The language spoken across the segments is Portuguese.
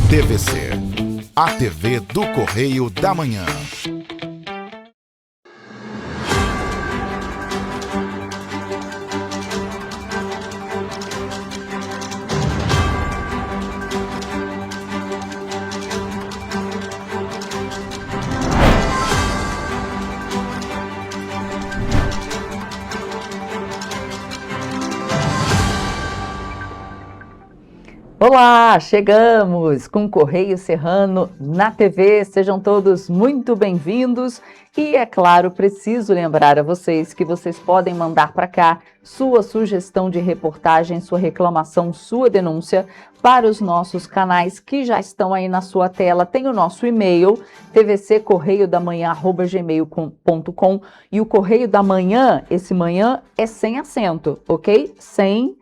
TVC, a TV do Correio da Manhã. Olá, chegamos com o Correio Serrano na TV, sejam todos muito bem-vindos e, é claro, preciso lembrar a vocês que vocês podem mandar para cá sua sugestão de reportagem, sua reclamação, sua denúncia para os nossos canais que já estão aí na sua tela. Tem o nosso e-mail, tvccorreiodamanhã@gmail.com, e o Correio da Manhã, esse manhã é sem acento, ok? Sem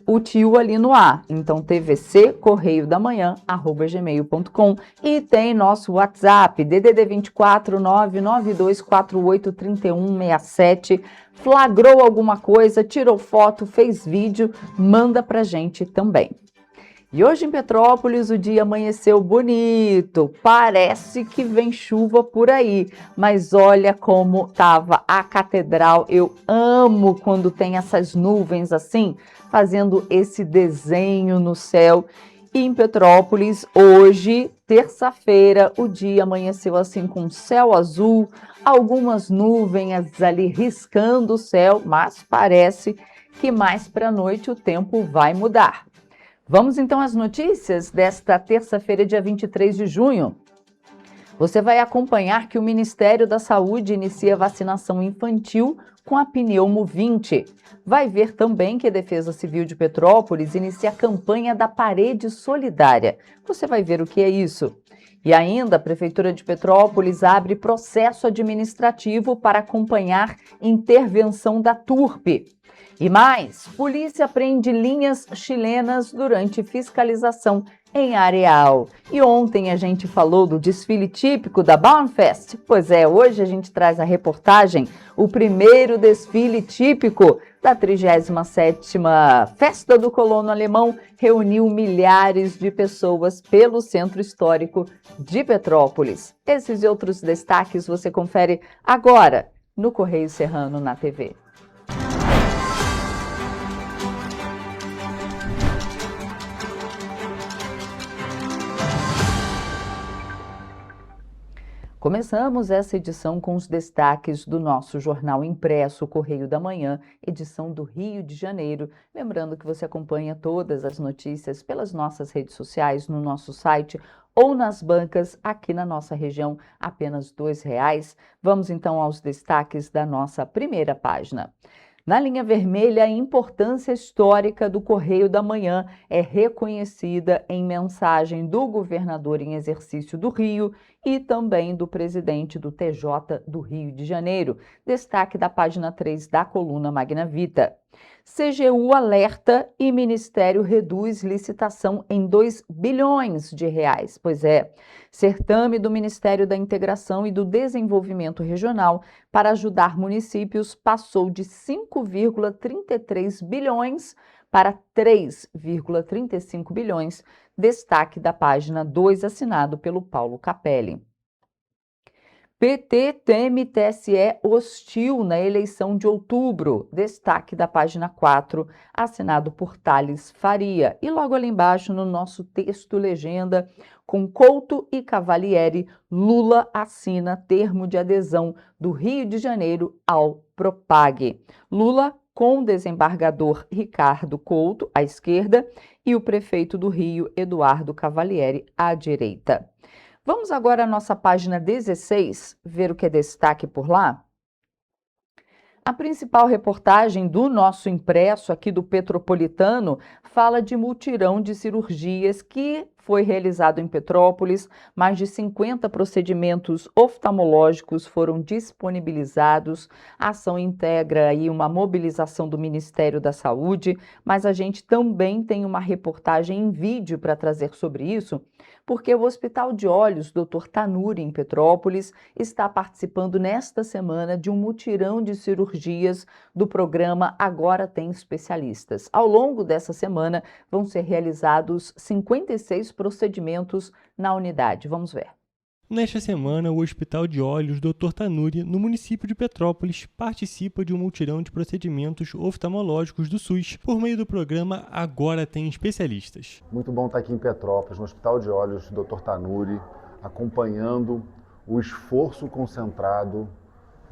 o tio ali no ar, então tvccorreiodamanhã@gmail.com, e tem nosso WhatsApp, DDD 24 99248 3167. Flagrou alguma coisa, tirou foto, fez vídeo, manda pra gente também. E hoje em Petrópolis o dia amanheceu bonito, parece que vem chuva por aí, mas olha como estava a catedral. Eu amo quando tem essas nuvens assim, fazendo esse desenho no céu. E em Petrópolis, hoje, terça-feira, o dia amanheceu assim com céu azul, algumas nuvens ali riscando o céu, mas parece que mais para a noite o tempo vai mudar. Vamos então às notícias desta terça-feira, dia 23 de junho. Você vai acompanhar que o Ministério da Saúde inicia vacinação infantil com a Pneumo 20. Vai ver também que a Defesa Civil de Petrópolis inicia a campanha da Parede Solidária. Você vai ver o que é isso. E ainda, a Prefeitura de Petrópolis abre processo administrativo para acompanhar intervenção da Turpe. E mais, polícia prende linhas chilenas durante fiscalização em Areal. E ontem a gente falou do desfile típico da Baumfest. Pois é, hoje a gente traz a reportagem, o primeiro desfile típico da 37ª Festa do Colono Alemão reuniu milhares de pessoas pelo Centro Histórico de Petrópolis. Esses e outros destaques você confere agora no Correio Serrano na TV. Começamos essa edição com os destaques do nosso jornal impresso, Correio da Manhã, edição do Rio de Janeiro. Lembrando que você acompanha todas as notícias pelas nossas redes sociais, no nosso site ou nas bancas aqui na nossa região, apenas R$2. Vamos então aos destaques da nossa primeira página. Na linha vermelha, a importância histórica do Correio da Manhã é reconhecida em mensagem do governador em exercício do Rio e também do presidente do TJ do Rio de Janeiro. Destaque da página 3 da coluna Magna Vita. CGU alerta e Ministério reduz licitação em R$2 bilhões. Pois é, certame do Ministério da Integração e do Desenvolvimento Regional para ajudar municípios passou de 5,33 bilhões para 3,35 bilhões. Destaque da página 2, assinado pelo Paulo Capelli. PT teme TSE hostil na eleição de outubro. Destaque da página 4, assinado por Thales Faria. E logo ali embaixo, no nosso texto legenda, com Couto e Cavalieri, Lula assina termo de adesão do Rio de Janeiro ao Propag. Lula com o desembargador Ricardo Couto, à esquerda, e o prefeito do Rio, Eduardo Cavalieri, à direita. Vamos agora à nossa página 16, ver o que é destaque por lá? A principal reportagem do nosso impresso aqui do Petropolitano fala de mutirão de cirurgias que foi realizado em Petrópolis. Mais de 50 procedimentos oftalmológicos foram disponibilizados. A ação integra aí uma mobilização do Ministério da Saúde, mas a gente também tem uma reportagem em vídeo para trazer sobre isso, porque o Hospital de Olhos Dr. Tanuri, em Petrópolis, está participando nesta semana de um mutirão de cirurgias do programa Agora Tem Especialistas. Ao longo dessa semana, vão ser realizados 56 2 procedimentos na unidade. Vamos ver. Nesta semana, o Hospital de Olhos Dr. Tanuri, no município de Petrópolis, participa de um mutirão de procedimentos oftalmológicos do SUS, por meio do programa Agora Tem Especialistas. Muito bom estar aqui em Petrópolis, no Hospital de Olhos Dr. Tanuri, acompanhando o esforço concentrado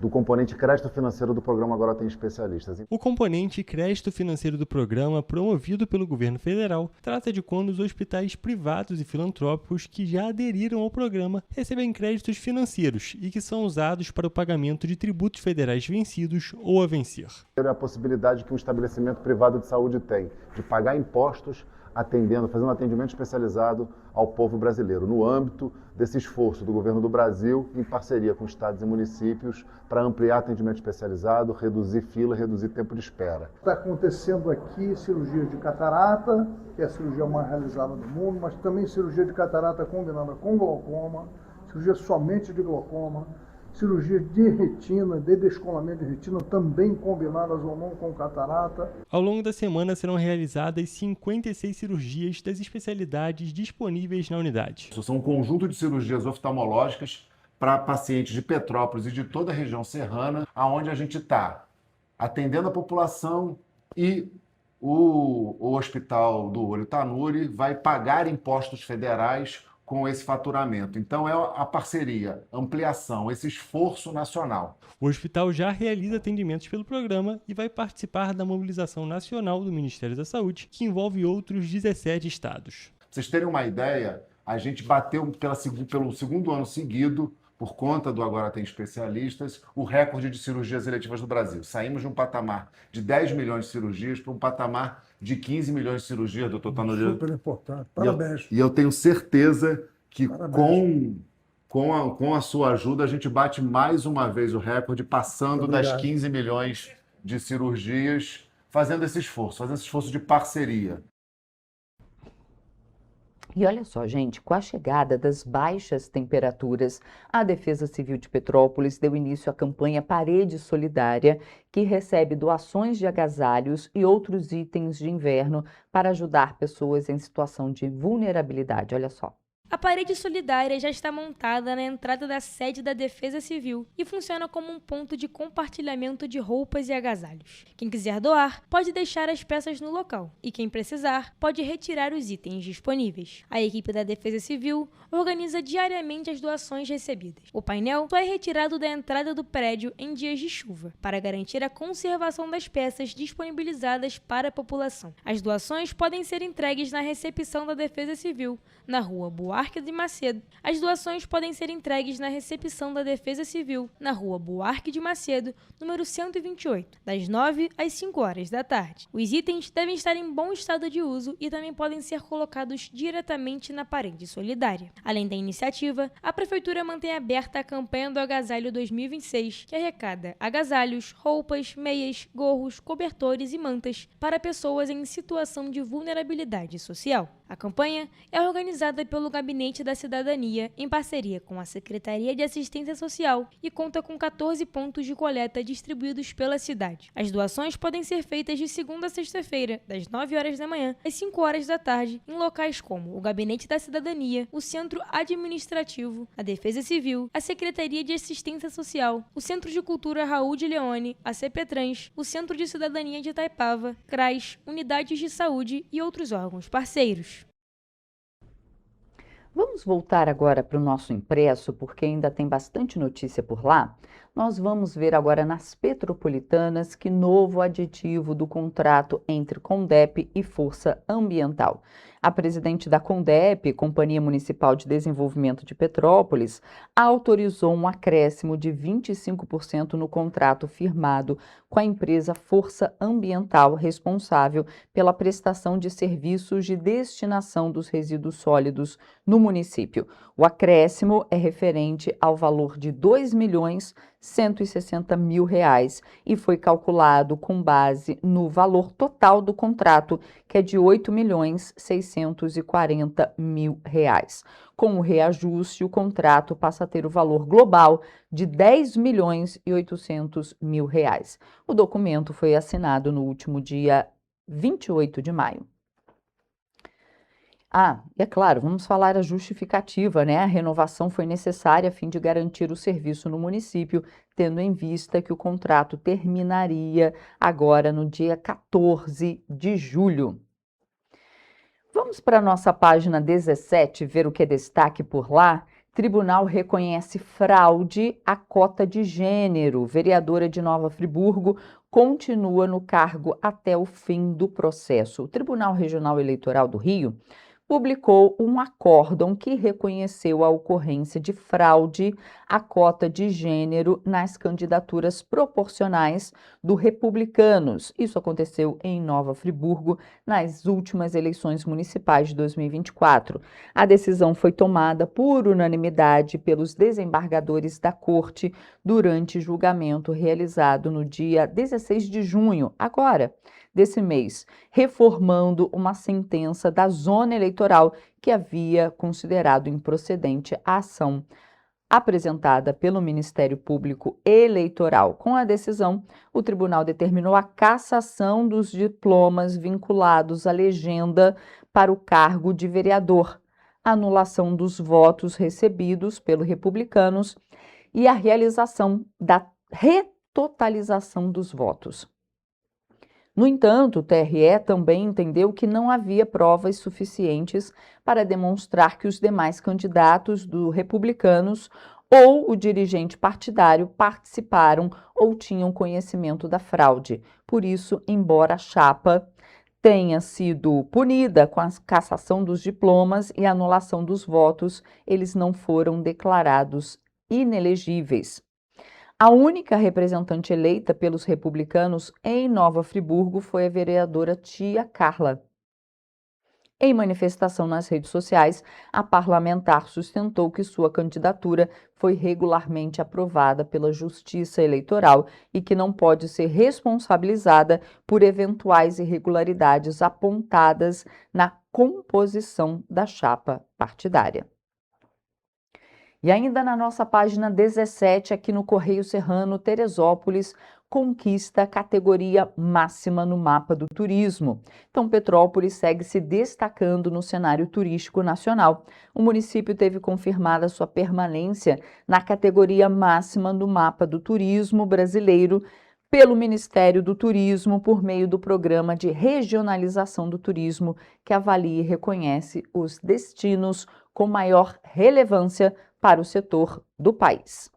do componente crédito financeiro do programa Agora Tem Especialistas. O componente crédito financeiro do programa, promovido pelo governo federal, trata de quando os hospitais privados e filantrópicos que já aderiram ao programa recebem créditos financeiros e que são usados para o pagamento de tributos federais vencidos ou a vencer. É a possibilidade que um estabelecimento privado de saúde tem de pagar impostos fazendo um atendimento especializado ao povo brasileiro, no âmbito desse esforço do governo do Brasil, em parceria com estados e municípios, para ampliar atendimento especializado, reduzir fila, reduzir tempo de espera. Está acontecendo aqui cirurgia de catarata, que é a cirurgia mais realizada no mundo, mas também cirurgia de catarata combinada com glaucoma, cirurgia somente de glaucoma, cirurgia de retina, de descolamento de retina, também combinadas ou não com catarata. Ao longo da semana serão realizadas 56 cirurgias das especialidades disponíveis na unidade. São um conjunto de cirurgias oftalmológicas para pacientes de Petrópolis e de toda a região serrana, aonde a gente está atendendo a população e o Hospital do Olho Tanuri vai pagar impostos federais com esse faturamento. Então é a parceria, ampliação, esse esforço nacional. O hospital já realiza atendimentos pelo programa e vai participar da mobilização nacional do Ministério da Saúde, que envolve outros 17 estados. Pra vocês terem uma ideia, a gente bateu pelo segundo ano seguido, por conta do Agora Tem Especialistas, o recorde de cirurgias eletivas do Brasil. Saímos de um patamar de 10 milhões de cirurgias para um patamar de 15 milhões de cirurgias, doutor Tanuri. Super importante. Parabéns. E eu tenho certeza que Parabéns. com a sua ajuda a gente bate mais uma vez o recorde, passando das 15 milhões de cirurgias, fazendo esse esforço de parceria. E olha só, gente, com a chegada das baixas temperaturas, a Defesa Civil de Petrópolis deu início à campanha Parede Solidária, que recebe doações de agasalhos e outros itens de inverno para ajudar pessoas em situação de vulnerabilidade. Olha só. A parede solidária já está montada na entrada da sede da Defesa Civil e funciona como um ponto de compartilhamento de roupas e agasalhos. Quem quiser doar, pode deixar as peças no local e quem precisar, pode retirar os itens disponíveis. A equipe da Defesa Civil organiza diariamente as doações recebidas. O painel só é retirado da entrada do prédio em dias de chuva, para garantir a conservação das peças disponibilizadas para a população. As doações podem ser entregues na recepção da Defesa Civil, na Rua Buarque de Macedo. As doações podem ser entregues na recepção da Defesa Civil, na Rua Buarque de Macedo, número 128, das 9 às 5 horas da tarde. Os itens devem estar em bom estado de uso e também podem ser colocados diretamente na parede solidária. Além da iniciativa, a Prefeitura mantém aberta a campanha do Agasalho 2026, que arrecada agasalhos, roupas, meias, gorros, cobertores e mantas para pessoas em situação de vulnerabilidade social. A campanha é organizada pelo Gabinete da Cidadania em parceria com a Secretaria de Assistência Social e conta com 14 pontos de coleta distribuídos pela cidade. As doações podem ser feitas de segunda a sexta-feira, das 9 horas da manhã às 5 horas da tarde, em locais como o Gabinete da Cidadania, o Centro Administrativo, a Defesa Civil, a Secretaria de Assistência Social, o Centro de Cultura Raul de Leone, a CPTrans, o Centro de Cidadania de Itaipava, CRAS, unidades de saúde e outros órgãos parceiros. Vamos voltar agora para o nosso impresso, porque ainda tem bastante notícia por lá. Nós vamos ver agora nas Petropolitanas que novo aditivo do contrato entre Condep e Força Ambiental. A presidente da Condep, Companhia Municipal de Desenvolvimento de Petrópolis, autorizou um acréscimo de 25% no contrato firmado com a empresa Força Ambiental, responsável pela prestação de serviços de destinação dos resíduos sólidos no município. O acréscimo é referente ao valor de R$ 2.160.000 e foi calculado com base no valor total do contrato, que é de R$ 8.640.000. Com o reajuste, o contrato passa a ter o valor global de R$ 10.800.000. O documento foi assinado no último dia 28 de maio. Ah, é claro, vamos falar a justificativa, né? A renovação foi necessária a fim de garantir o serviço no município, tendo em vista que o contrato terminaria agora no dia 14 de julho. Vamos para a nossa página 17, ver o que é destaque por lá. Tribunal reconhece fraude à cota de gênero. Vereadora de Nova Friburgo continua no cargo até o fim do processo. O Tribunal Regional Eleitoral do Rio publicou um acórdão que reconheceu a ocorrência de fraude à cota de gênero nas candidaturas proporcionais do Republicanos. Isso aconteceu em Nova Friburgo nas últimas eleições municipais de 2024. A decisão foi tomada por unanimidade pelos desembargadores da Corte durante julgamento realizado no dia 16 de junho, agora, desse mês, reformando uma sentença da Zona Eleitoral que havia considerado improcedente a ação apresentada pelo Ministério Público Eleitoral. Com a decisão, o tribunal determinou a cassação dos diplomas vinculados à legenda para o cargo de vereador, anulação dos votos recebidos pelos republicanos e a realização da retotalização dos votos. No entanto, o TRE também entendeu que não havia provas suficientes para demonstrar que os demais candidatos do Republicanos ou o dirigente partidário participaram ou tinham conhecimento da fraude. Por isso, embora a chapa tenha sido punida com a cassação dos diplomas e anulação dos votos, eles não foram declarados inelegíveis. A única representante eleita pelos republicanos em Nova Friburgo foi a vereadora Tia Carla. Em manifestação nas redes sociais, a parlamentar sustentou que sua candidatura foi regularmente aprovada pela Justiça Eleitoral e que não pode ser responsabilizada por eventuais irregularidades apontadas na composição da chapa partidária. E ainda na nossa página 17, aqui no Correio Serrano, Teresópolis conquista a categoria máxima no mapa do turismo. Então, Petrópolis segue se destacando no cenário turístico nacional. O município teve confirmada sua permanência na categoria máxima no mapa do turismo brasileiro pelo Ministério do Turismo por meio do Programa de Regionalização do Turismo, que avalia e reconhece os destinos com maior relevância para o setor do país.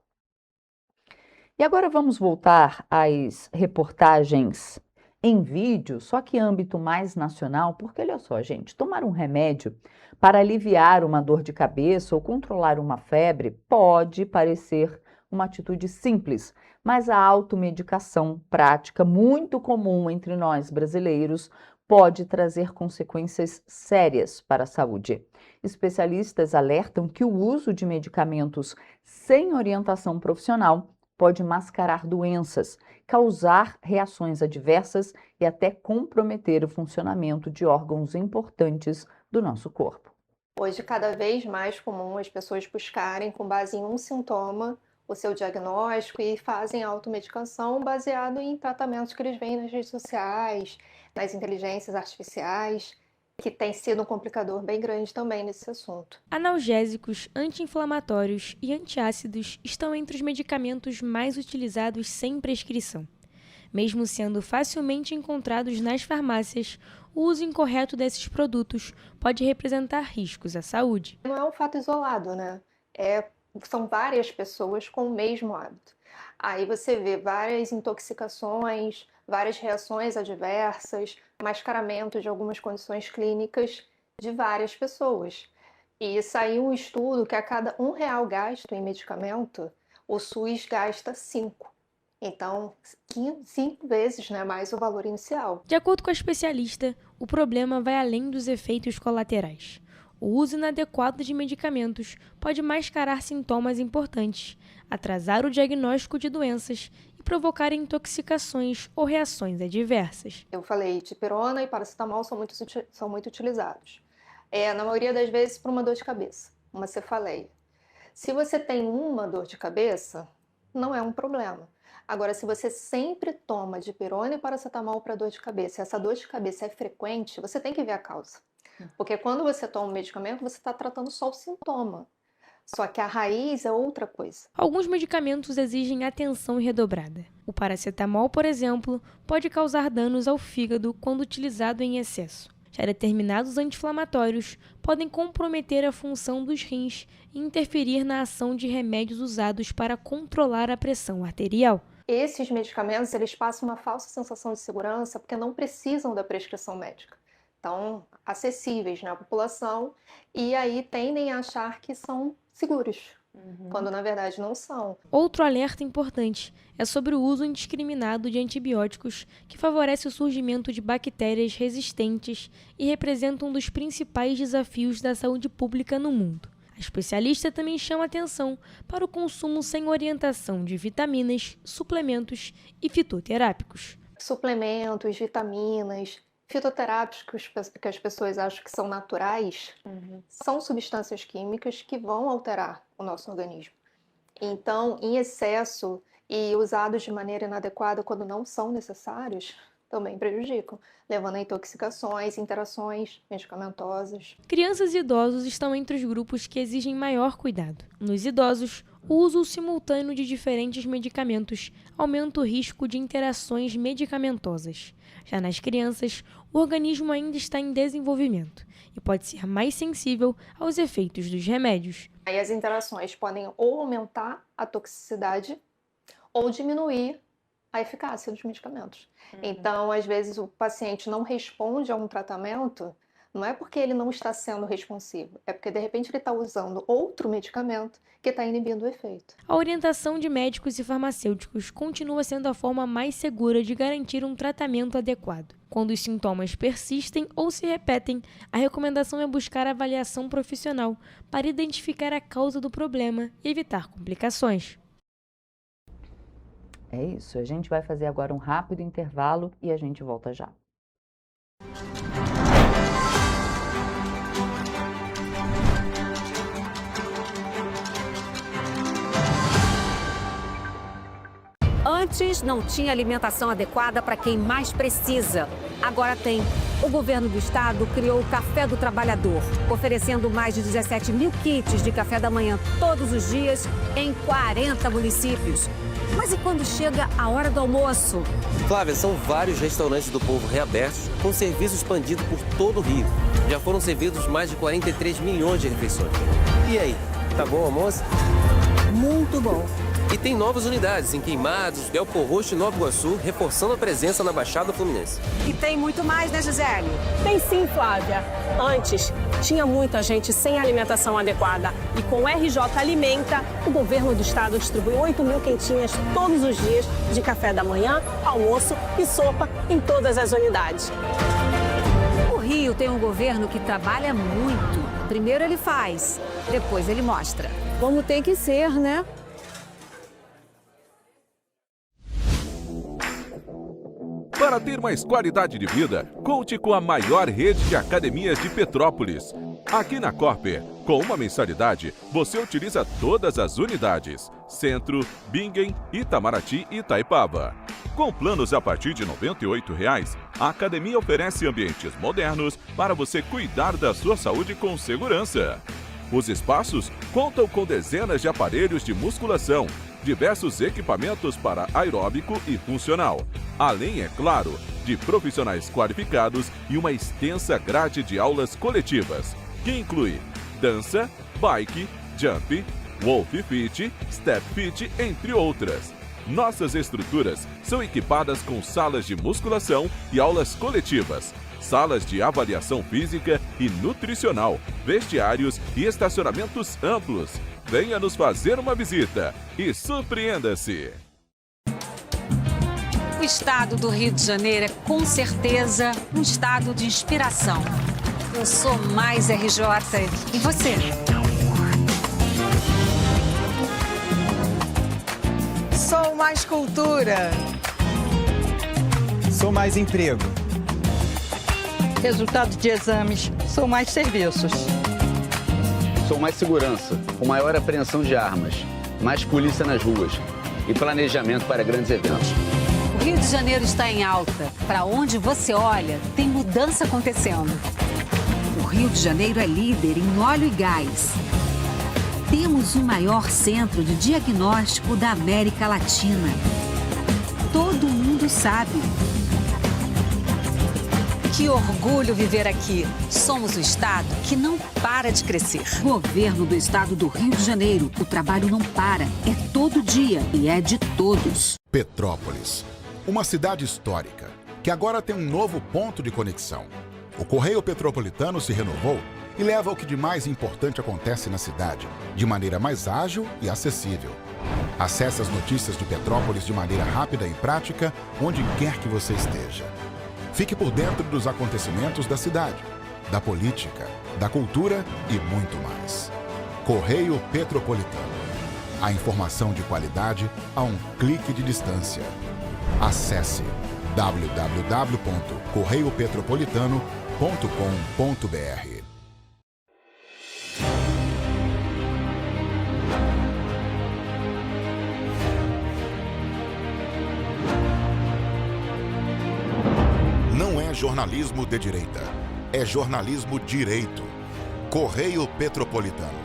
E agora vamos voltar às reportagens em vídeo, só que em âmbito mais nacional, porque olha só, gente, tomar um remédio para aliviar uma dor de cabeça ou controlar uma febre pode parecer uma atitude simples, mas a automedicação, prática muito comum entre nós brasileiros, pode trazer consequências sérias para a saúde. Especialistas alertam que o uso de medicamentos sem orientação profissional pode mascarar doenças, causar reações adversas e até comprometer o funcionamento de órgãos importantes do nosso corpo. Hoje, cada vez mais comum as pessoas buscarem, com base em um sintoma, o seu diagnóstico e fazem automedicação baseado em tratamentos que eles veem nas redes sociais, nas inteligências artificiais, que tem sido um complicador bem grande também nesse assunto. Analgésicos, anti-inflamatórios e antiácidos estão entre os medicamentos mais utilizados sem prescrição. Mesmo sendo facilmente encontrados nas farmácias, o uso incorreto desses produtos pode representar riscos à saúde. Não é um fato isolado, né? São várias pessoas com o mesmo hábito. Aí você vê várias intoxicações, várias reações adversas, mascaramento de algumas condições clínicas de várias pessoas. E saiu um estudo que a cada R$1 gasto em medicamento, o SUS gasta 5. Então, 5 vezes, né, mais o valor inicial. De acordo com a especialista, o problema vai além dos efeitos colaterais. O uso inadequado de medicamentos pode mascarar sintomas importantes, atrasar o diagnóstico de doenças e provocar intoxicações ou reações adversas. Eu falei, dipirona e paracetamol são muito utilizados. Na maioria das vezes para uma dor de cabeça, uma cefaleia. Se você tem uma dor de cabeça, não é um problema. Agora, se você sempre toma dipirona e paracetamol para dor de cabeça, e essa dor de cabeça é frequente, você tem que ver a causa. Porque quando você toma um medicamento, você está tratando só o sintoma. Só que a raiz é outra coisa. Alguns medicamentos exigem atenção redobrada. O paracetamol, por exemplo, pode causar danos ao fígado quando utilizado em excesso. Já determinados anti-inflamatórios podem comprometer a função dos rins e interferir na ação de remédios usados para controlar a pressão arterial. Esses medicamentos, eles passam uma falsa sensação de segurança porque não precisam da prescrição médica. Então, acessíveis na população, e aí tendem a achar que são seguros, quando na verdade não são. Outro alerta importante é sobre o uso indiscriminado de antibióticos, que favorece o surgimento de bactérias resistentes e representa um dos principais desafios da saúde pública no mundo. A especialista também chama atenção para o consumo sem orientação de vitaminas, suplementos e fitoterápicos. Suplementos, vitaminas, fitoterápicos que as pessoas acham que são naturais, são substâncias químicas que vão alterar o nosso organismo. Então, em excesso e usados de maneira inadequada quando não são necessários, também prejudicam, levando a intoxicações, interações medicamentosas. Crianças e idosos estão entre os grupos que exigem maior cuidado. Nos idosos, o uso simultâneo de diferentes medicamentos aumenta o risco de interações medicamentosas. Já nas crianças, o organismo ainda está em desenvolvimento e pode ser mais sensível aos efeitos dos remédios. Aí as interações podem ou aumentar a toxicidade ou diminuir a eficácia dos medicamentos. Então, às vezes, o paciente não responde a um tratamento, não é porque ele não está sendo responsivo, é porque, de repente, ele está usando outro medicamento que está inibindo o efeito. A orientação de médicos e farmacêuticos continua sendo a forma mais segura de garantir um tratamento adequado. Quando os sintomas persistem ou se repetem, a recomendação é buscar avaliação profissional para identificar a causa do problema e evitar complicações. É isso, a gente vai fazer agora um rápido intervalo e a gente volta já. Antes não tinha alimentação adequada para quem mais precisa. Agora tem. O governo do estado criou o Café do Trabalhador, oferecendo mais de 17 mil kits de café da manhã todos os dias em 40 municípios. Mas e quando chega a hora do almoço? Flávia, são vários restaurantes do povo reabertos com serviço expandido por todo o Rio. Já foram servidos mais de 43 milhões de refeições. E aí, tá bom o almoço? Muito bom. E tem novas unidades em Queimados, Belfor Roxo e Nova Iguaçu, reforçando a presença na Baixada Fluminense. E tem muito mais, né, Gisele? Tem sim, Flávia. Antes, tinha muita gente sem alimentação adequada. E com o RJ Alimenta, o governo do estado distribui 8 mil quentinhas todos os dias de café da manhã, almoço e sopa em todas as unidades. O Rio tem um governo que trabalha muito. Primeiro ele faz, depois ele mostra. Como tem que ser, né? Para ter mais qualidade de vida, conte com a maior rede de academias de Petrópolis. Aqui na Corper, com uma mensalidade, você utiliza todas as unidades: Centro, Bingen, Itamaraty e Itaipava. Com planos a partir de R$ 98,00, a academia oferece ambientes modernos para você cuidar da sua saúde com segurança. Os espaços contam com dezenas de aparelhos de musculação, diversos equipamentos para aeróbico e funcional, além, é claro, de profissionais qualificados e uma extensa grade de aulas coletivas, que inclui dança, bike, jump, Wolf Fit, Step Fit, entre outras. Nossas estruturas são equipadas com salas de musculação e aulas coletivas, salas de avaliação física e nutricional, vestiários e estacionamentos amplos. Venha nos fazer uma visita e surpreenda-se! O estado do Rio de Janeiro é, com certeza, um estado de inspiração. Eu sou mais RJ. E você? Sou mais cultura. Sou mais emprego. Resultado de exames. Sou mais serviços. Sou mais segurança, com maior apreensão de armas, mais polícia nas ruas. e planejamento para grandes eventos. O Rio de Janeiro está em alta. Para onde você olha, tem mudança acontecendo. O Rio de Janeiro é líder em óleo e gás. Temos o maior centro de diagnóstico da América Latina. Todo mundo sabe. Que orgulho viver aqui. Somos o estado que não para de crescer. Governo do estado do Rio de Janeiro. O trabalho não para. É todo dia e é de todos. Petrópolis, uma cidade histórica que agora tem um novo ponto de conexão. O Correio Petropolitano se renovou e leva o que de mais importante acontece na cidade, de maneira mais ágil e acessível. Acesse as notícias de Petrópolis de maneira rápida e prática, onde quer que você esteja. Fique por dentro dos acontecimentos da cidade, da política, da cultura e muito mais. Correio Petropolitano. A informação de qualidade a um clique de distância. Acesse www.correiopetropolitano.com.br. Não é jornalismo de direita, é jornalismo direito. Correio Petropolitano.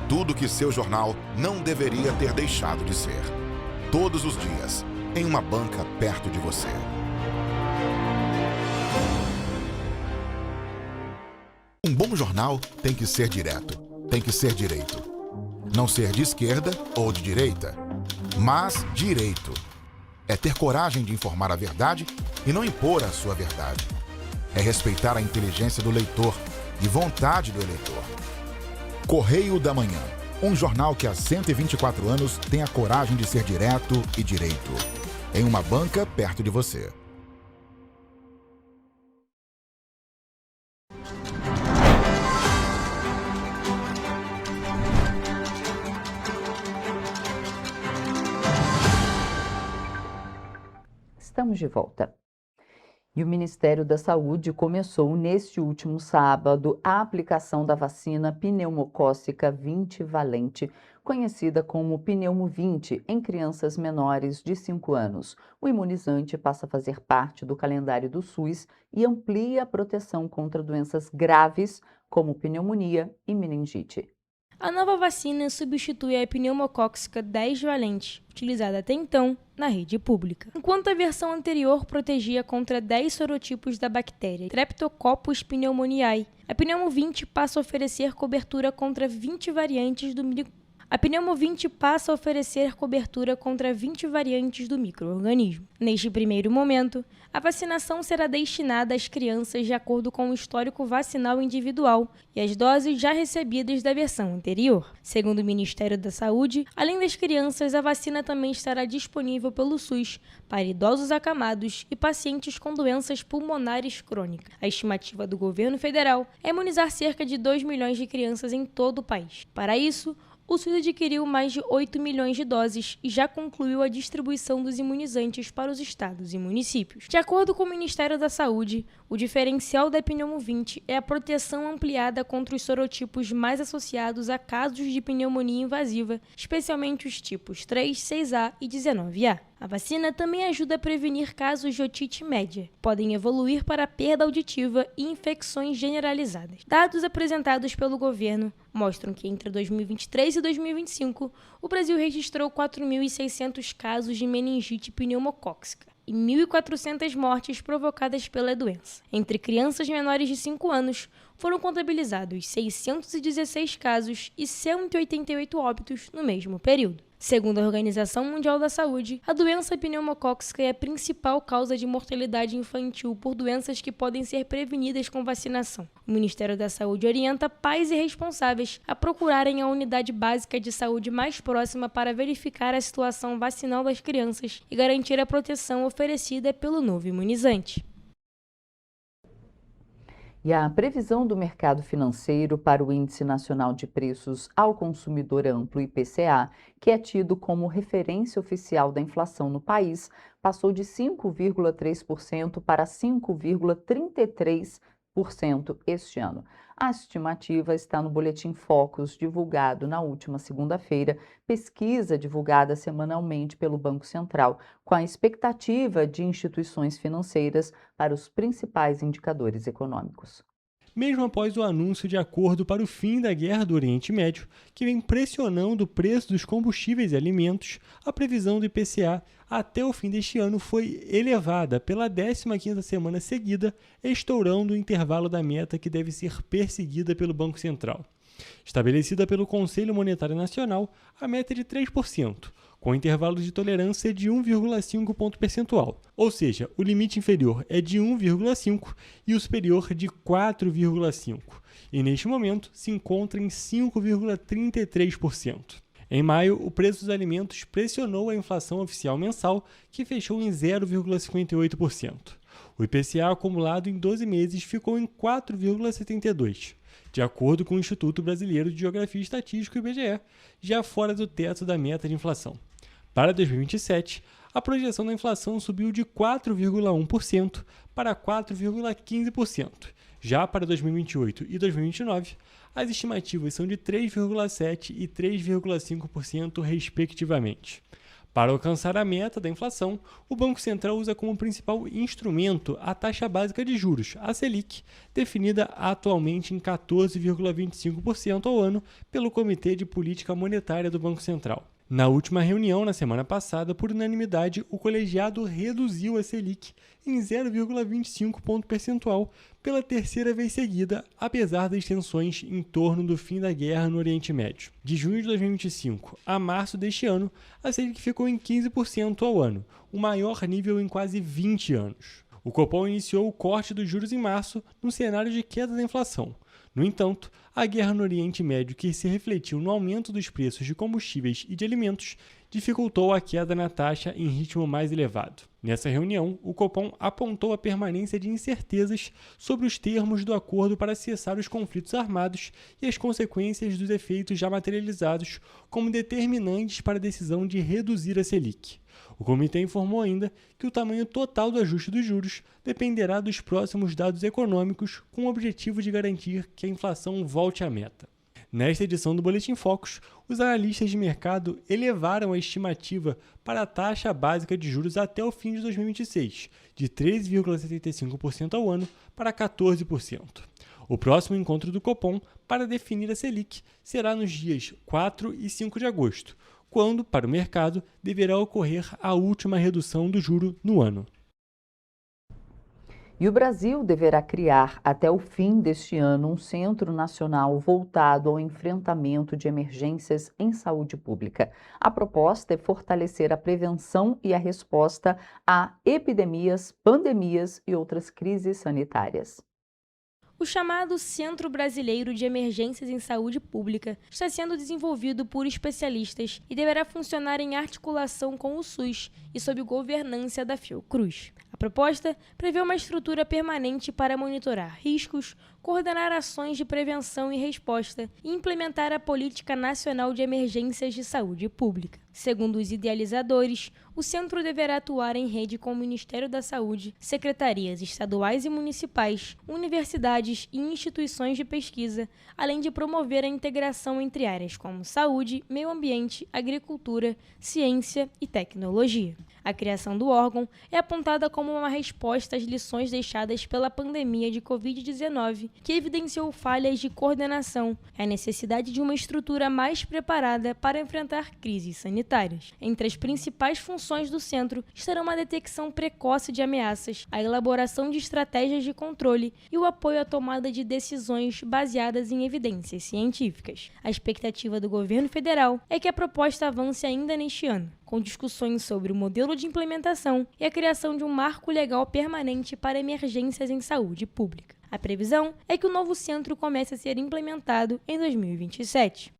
Tudo que seu jornal não deveria ter deixado de ser. Todos os dias, em uma banca perto de você. Um bom jornal tem que ser direto, tem que ser direito. Não ser de esquerda ou de direita, mas direito. É ter coragem de informar a verdade e não impor a sua verdade. É respeitar a inteligência do leitor e vontade do eleitor. Correio da Manhã, um jornal que há 124 anos tem a coragem de ser direto e direito. Em uma banca perto de você. Estamos de volta. E o Ministério da Saúde começou neste último sábado a aplicação da vacina pneumocócica 20-valente, conhecida como Pneumo 20, em crianças menores de 5 anos. O imunizante passa a fazer parte do calendário do SUS e amplia a proteção contra doenças graves, como pneumonia e meningite. A nova vacina substitui a pneumocócica 10-valente, utilizada até então na rede pública. Enquanto a versão anterior protegia contra 10 sorotipos da bactéria Streptococcus pneumoniae, a Pneumo 20 passa a oferecer cobertura contra 20 variantes do micro-organismo. Neste primeiro momento, a vacinação será destinada às crianças de acordo com o histórico vacinal individual e as doses já recebidas da versão anterior. Segundo o Ministério da Saúde, além das crianças, a vacina também estará disponível pelo SUS para idosos acamados e pacientes com doenças pulmonares crônicas. A estimativa do governo federal é imunizar cerca de 2 milhões de crianças em todo o país. Para isso, o SUS adquiriu mais de 8 milhões de doses e já concluiu a distribuição dos imunizantes para os estados e municípios. De acordo com o Ministério da Saúde, o diferencial da Pneumo 20 é a proteção ampliada contra os sorotipos mais associados a casos de pneumonia invasiva, especialmente os tipos 3, 6A e 19A. A vacina também ajuda a prevenir casos de otite média, que podem evoluir para perda auditiva e infecções generalizadas. Dados apresentados pelo governo mostram que entre 2023 e 2025, o Brasil registrou 4.600 casos de meningite pneumocócica e 1.400 mortes provocadas pela doença. Entre crianças menores de 5 anos, foram contabilizados 616 casos e 188 óbitos no mesmo período. Segundo a Organização Mundial da Saúde, a doença pneumocócica é a principal causa de mortalidade infantil por doenças que podem ser prevenidas com vacinação. O Ministério da Saúde orienta pais e responsáveis a procurarem a unidade básica de saúde mais próxima para verificar a situação vacinal das crianças e garantir a proteção oferecida pelo novo imunizante. E a previsão do mercado financeiro para o Índice Nacional de Preços ao Consumidor Amplo, IPCA, que é tido como referência oficial da inflação no país, passou de 5,3% para 5,33%. 2% este ano. A estimativa está no Boletim Focus, divulgado na última segunda-feira, pesquisa divulgada semanalmente pelo Banco Central, com a expectativa de instituições financeiras para os principais indicadores econômicos. Mesmo após o anúncio de acordo para o fim da guerra do Oriente Médio, que vem pressionando o preço dos combustíveis e alimentos, a previsão do IPCA até o fim deste ano foi elevada pela 15ª semana seguida, estourando o intervalo da meta que deve ser perseguida pelo Banco Central. Estabelecida pelo Conselho Monetário Nacional, a meta é de 3%, com intervalo de tolerância de 1,5 ponto percentual, ou seja, o limite inferior é de 1,5 e o superior de 4,5, e neste momento se encontra em 5,33%. Em maio, o preço dos alimentos pressionou a inflação oficial mensal, que fechou em 0,58%. O IPCA acumulado em 12 meses ficou em 4,72%, de acordo com o Instituto Brasileiro de Geografia e Estatística, IBGE, já fora do teto da meta de inflação. Para 2027, a projeção da inflação subiu de 4,1% para 4,15%. Já para 2028 e 2029, as estimativas são de 3,7% e 3,5%, respectivamente. Para alcançar a meta da inflação, o Banco Central usa como principal instrumento a taxa básica de juros, a Selic, definida atualmente em 14,25% ao ano pelo Comitê de Política Monetária do Banco Central. Na última reunião, na semana passada, por unanimidade, o colegiado reduziu a Selic em 0,25 ponto percentual pela terceira vez seguida, apesar das tensões em torno do fim da guerra no Oriente Médio. De junho de 2025 a março deste ano, a Selic ficou em 15% ao ano, o maior nível em quase 20 anos. O Copom iniciou o corte dos juros em março, num cenário de queda da inflação. No entanto, a guerra no Oriente Médio, que se refletiu no aumento dos preços de combustíveis e de alimentos, dificultou a queda na taxa em ritmo mais elevado. Nessa reunião, o Copom apontou a permanência de incertezas sobre os termos do acordo para cessar os conflitos armados e as consequências dos efeitos já materializados como determinantes para a decisão de reduzir a Selic. O comitê informou ainda que o tamanho total do ajuste dos juros dependerá dos próximos dados econômicos, com o objetivo de garantir que a inflação volte à meta. Nesta edição do Boletim Focus, os analistas de mercado elevaram a estimativa para a taxa básica de juros até o fim de 2026, de 13,75% ao ano para 14%. O próximo encontro do Copom para definir a Selic será nos dias 4 e 5 de agosto, quando, para o mercado, deverá ocorrer a última redução do juro no ano. E o Brasil deverá criar, até o fim deste ano, um Centro Nacional voltado ao enfrentamento de emergências em saúde pública. A proposta é fortalecer a prevenção e a resposta a epidemias, pandemias e outras crises sanitárias. O chamado Centro Brasileiro de Emergências em Saúde Pública está sendo desenvolvido por especialistas e deverá funcionar em articulação com o SUS e sob governança da Fiocruz. A proposta prevê uma estrutura permanente para monitorar riscos, coordenar ações de prevenção e resposta e implementar a Política Nacional de Emergências de Saúde Pública. Segundo os idealizadores, o centro deverá atuar em rede com o Ministério da Saúde, secretarias estaduais e municipais, universidades e instituições de pesquisa, além de promover a integração entre áreas como saúde, meio ambiente, agricultura, ciência e tecnologia. A criação do órgão é apontada como uma resposta às lições deixadas pela pandemia de Covid-19, que evidenciou falhas de coordenação e a necessidade de uma estrutura mais preparada para enfrentar crises sanitárias. Entre as principais funções do centro estarão a detecção precoce de ameaças, a elaboração de estratégias de controle e o apoio à tomada de decisões baseadas em evidências científicas. A expectativa do governo federal é que a proposta avance ainda neste ano, com discussões sobre o modelo de implementação e a criação de um marco legal permanente para emergências em saúde pública. A previsão é que o novo centro comece a ser implementado em 2027.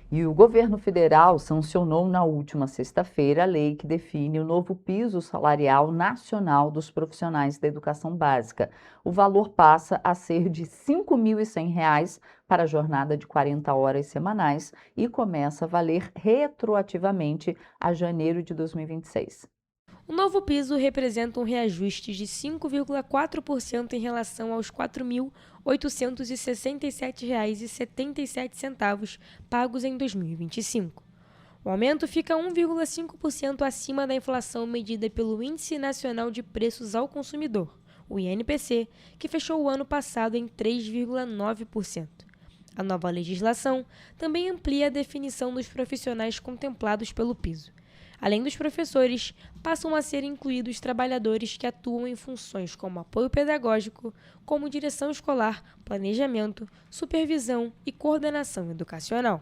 E o governo federal sancionou na última sexta-feira a lei que define o novo piso salarial nacional dos profissionais da educação básica. O valor passa a ser de R$ 5.100 para a jornada de 40 horas semanais e começa a valer retroativamente a janeiro de 2026. O novo piso representa um reajuste de 5,4% em relação aos R$ 4.867,77 pagos em 2025. O aumento fica 1,5% acima da inflação medida pelo Índice Nacional de Preços ao Consumidor, o INPC, que fechou o ano passado em 3,9%. A nova legislação também amplia a definição dos profissionais contemplados pelo piso. Além dos professores, passam a ser incluídos trabalhadores que atuam em funções como apoio pedagógico, como direção escolar, planejamento, supervisão e coordenação educacional.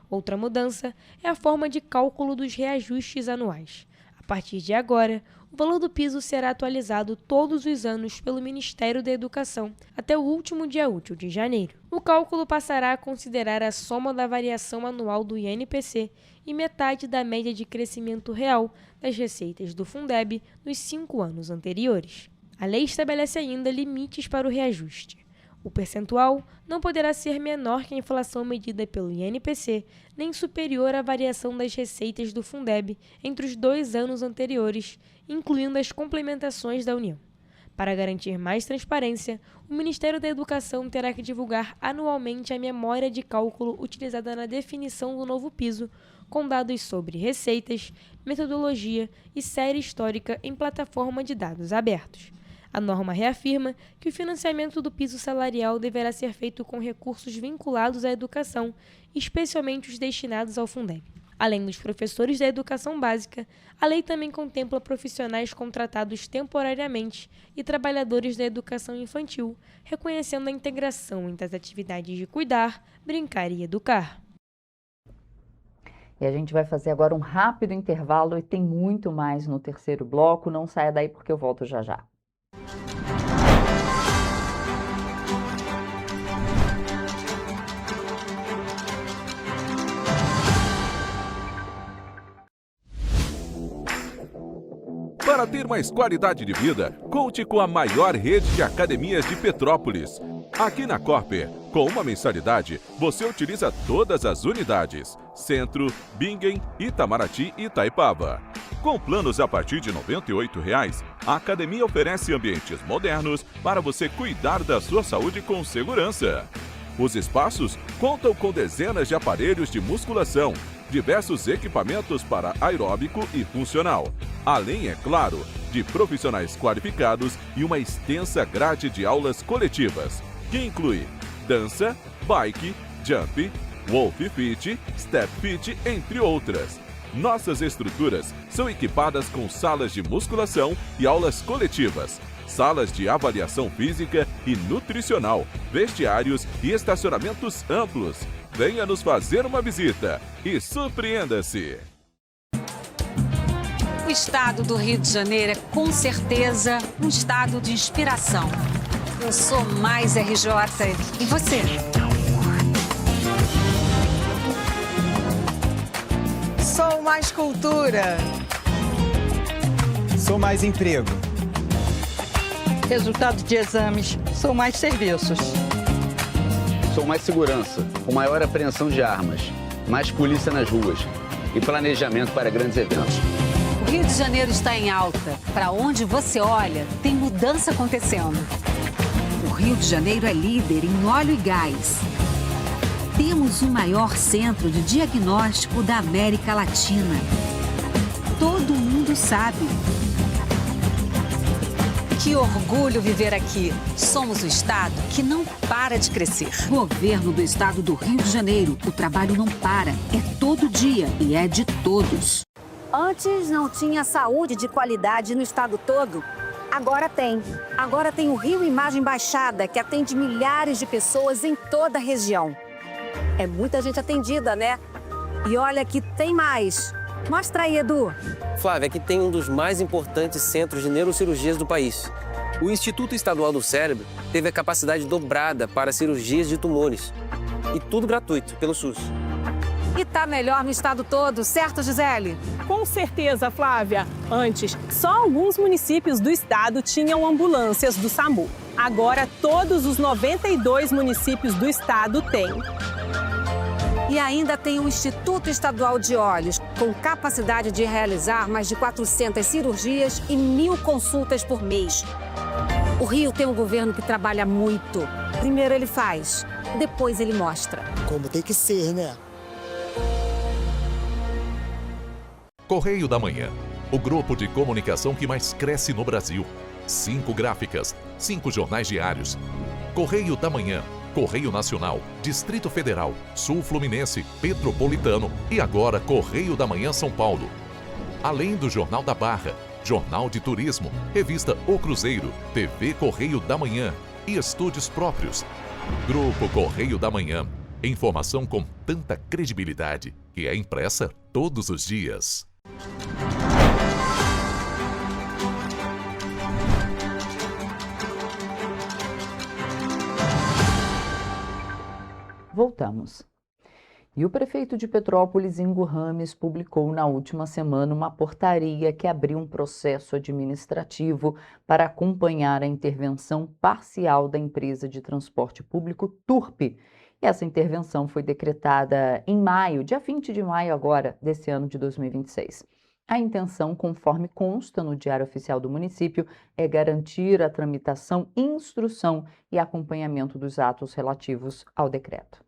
Outra mudança é a forma de cálculo dos reajustes anuais. A partir de agora, o valor do piso será atualizado todos os anos pelo Ministério da Educação até o último dia útil de janeiro. O cálculo passará a considerar a soma da variação anual do INPC e metade da média de crescimento real das receitas do Fundeb nos 5 anos anteriores. A lei estabelece ainda limites para o reajuste. O percentual não poderá ser menor que a inflação medida pelo INPC, nem superior à variação das receitas do Fundeb entre os 2 anos anteriores, incluindo as complementações da União. Para garantir mais transparência, o Ministério da Educação terá que divulgar anualmente a memória de cálculo utilizada na definição do novo piso, com dados sobre receitas, metodologia e série histórica em plataforma de dados abertos. A norma reafirma que o financiamento do piso salarial deverá ser feito com recursos vinculados à educação, especialmente os destinados ao Fundeb. Além dos professores da educação básica, a lei também contempla profissionais contratados temporariamente e trabalhadores da educação infantil, reconhecendo a integração entre as atividades de cuidar, brincar e educar. E a gente vai fazer agora um rápido intervalo e tem muito mais no terceiro bloco. Não saia daí porque eu volto já já. Para ter mais qualidade de vida, conte com a maior rede de academias de Petrópolis. Aqui na Corper, com uma mensalidade, você utiliza todas as unidades: Centro, Bingen, Itamaraty e Itaipava. Com planos a partir de R$ 98,00, a academia oferece ambientes modernos para você cuidar da sua saúde com segurança. Os espaços contam com dezenas de aparelhos de musculação, diversos equipamentos para aeróbico e funcional, além, é claro, de profissionais qualificados e uma extensa grade de aulas coletivas, que inclui dança, bike, jump, wolf fit, step fit, entre outras. Nossas estruturas são equipadas com salas de musculação e aulas coletivas, salas de avaliação física e nutricional, vestiários e estacionamentos amplos. Venha nos fazer uma visita e surpreenda-se! O estado do Rio de Janeiro é, com certeza, um estado de inspiração. Eu sou mais RJ. E você? Sou mais cultura. Sou mais emprego. Resultado de exames. Sou mais serviços. Sou mais segurança, com maior apreensão de armas, mais polícia nas ruas e planejamento para grandes eventos. O Rio de Janeiro está em alta. Para onde você olha, tem mudança acontecendo. O Rio de Janeiro é líder em óleo e gás. Temos o maior centro de diagnóstico da América Latina. Todo mundo sabe. Que orgulho viver aqui. Somos o estado que não para de crescer. Governo do estado do Rio de Janeiro. O trabalho não para. É todo dia e é de todos. Antes não tinha saúde de qualidade no estado todo. Agora tem. Agora tem o Rio Imagem Baixada, que atende milhares de pessoas em toda a região. É muita gente atendida, né? E olha que tem mais. Mostra aí, Edu. Flávia, aqui tem um dos mais importantes centros de neurocirurgias do país. O Instituto Estadual do Cérebro teve a capacidade dobrada para cirurgias de tumores. E tudo gratuito, pelo SUS. E tá melhor no estado todo, certo, Gisele? Com certeza, Flávia. Antes, só alguns municípios do estado tinham ambulâncias do SAMU. Agora, todos os 92 municípios do estado têm. E ainda tem o Instituto Estadual de Olhos, com capacidade de realizar mais de 400 cirurgias e 1.000 consultas por mês. O Rio tem um governo que trabalha muito. Primeiro ele faz, depois ele mostra. Como tem que ser, né? Correio da Manhã, o grupo de comunicação que mais cresce no Brasil. 5 gráficas, 5 jornais diários. Correio da Manhã, Correio Nacional, Distrito Federal, Sul Fluminense, Petropolitano e agora Correio da Manhã São Paulo. Além do Jornal da Barra, Jornal de Turismo, Revista O Cruzeiro, TV Correio da Manhã e estúdios próprios. Grupo Correio da Manhã. Informação com tanta credibilidade que é impressa todos os dias. Voltamos. E o prefeito de Petrópolis, Ingo Rames, publicou na última semana uma portaria que abriu um processo administrativo para acompanhar a intervenção parcial da empresa de transporte público Turp. E essa intervenção foi decretada em maio, dia 20 de maio agora, desse ano de 2026. A intenção, conforme consta no Diário Oficial do município, é garantir a tramitação, instrução e acompanhamento dos atos relativos ao decreto.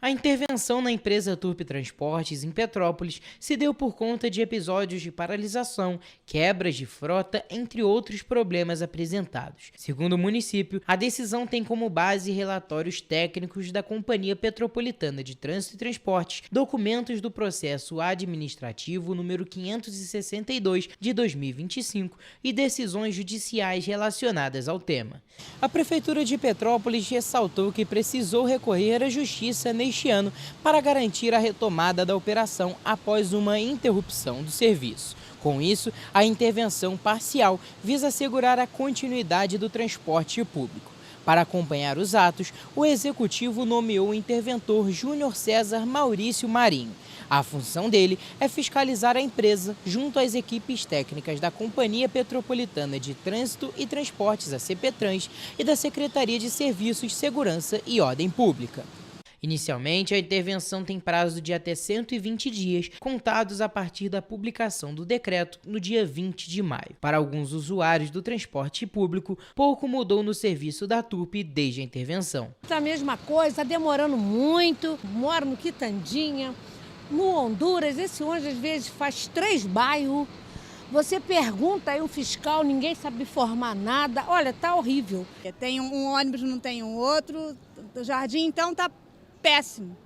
A intervenção na empresa Turp Transportes em Petrópolis se deu por conta de episódios de paralisação, quebras de frota, entre outros problemas apresentados. Segundo o município, a decisão tem como base relatórios técnicos da Companhia Petropolitana de Trânsito e Transportes, documentos do processo administrativo número 562 de 2025 e decisões judiciais relacionadas ao tema. A Prefeitura de Petrópolis ressaltou que precisou recorrer à Justiça neste ano para garantir a retomada da operação após uma interrupção do serviço. Com isso, a intervenção parcial visa assegurar a continuidade do transporte público. Para acompanhar os atos, o Executivo nomeou o interventor Júnior César Maurício Marinho. A função dele é fiscalizar a empresa junto às equipes técnicas da Companhia Petropolitana de Trânsito e Transportes, a CPTrans, e da Secretaria de Serviços, Segurança e Ordem Pública. Inicialmente, a intervenção tem prazo de até 120 dias, contados a partir da publicação do decreto no dia 20 de maio. Para alguns usuários do transporte público, pouco mudou no serviço da Turp desde a intervenção. A mesma coisa, está demorando muito, moro no Quitandinha, no Honduras, esse ônibus às vezes faz 3 bairros. Você pergunta aí o fiscal, ninguém sabe informar nada. Olha, tá horrível. Tem um ônibus, não tem um outro. O jardim, então, tá péssimo.